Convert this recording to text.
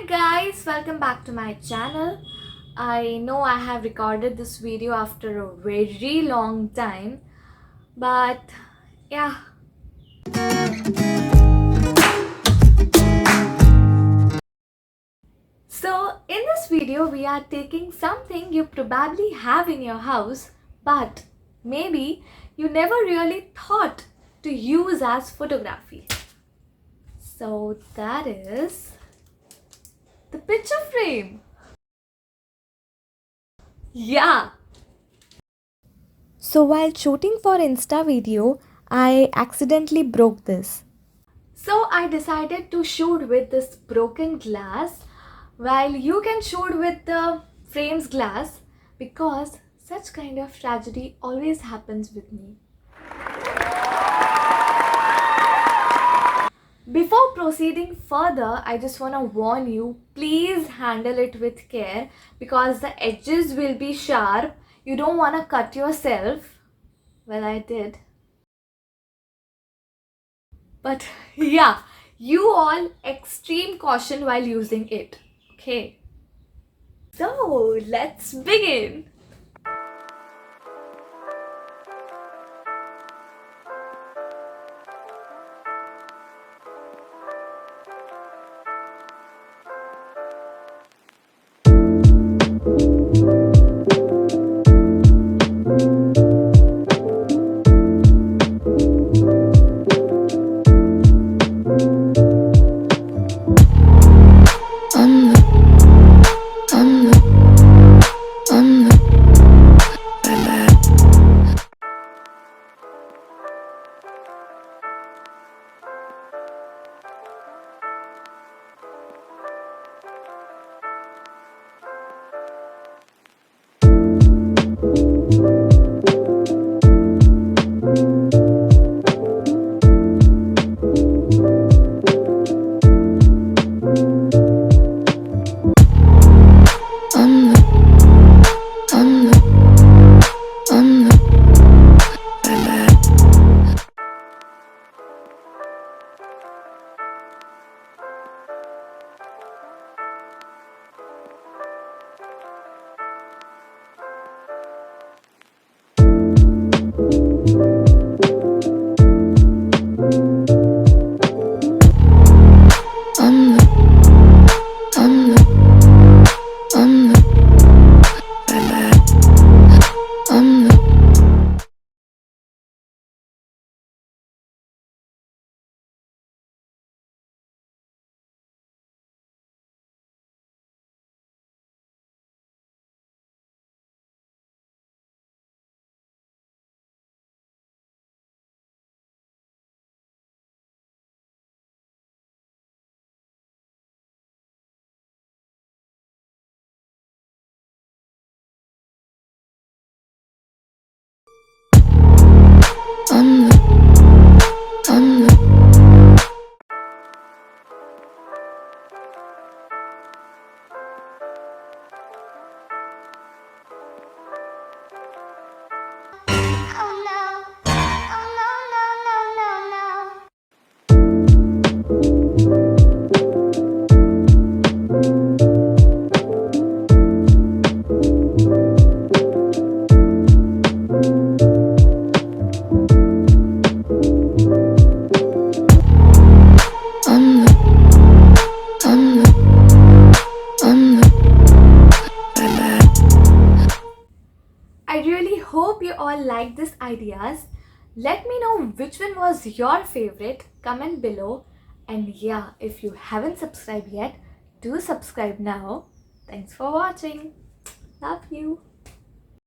Hi guys, welcome back to my channel. I know I have recorded this video after a very long time, but yeah. So in this video we are taking something you probably have in your house, but maybe you never really thought to use as photography. So that is the picture frame. Yeah. So while shooting for Insta video, I accidentally broke this. So I decided to shoot with this broken glass while you can shoot with the frame's glass because such kind of tragedy always happens with me. Before proceeding further, I just want to warn you, please handle it with care because the edges will be sharp. You don't want to cut yourself. Well, I did. But yeah, you all extreme caution while using it. Okay. So let's begin. I really hope you all like these ideas. Let me know which one was your favorite. Comment below. And yeah, if you haven't subscribed yet, do subscribe now. Thanks for watching. Love you.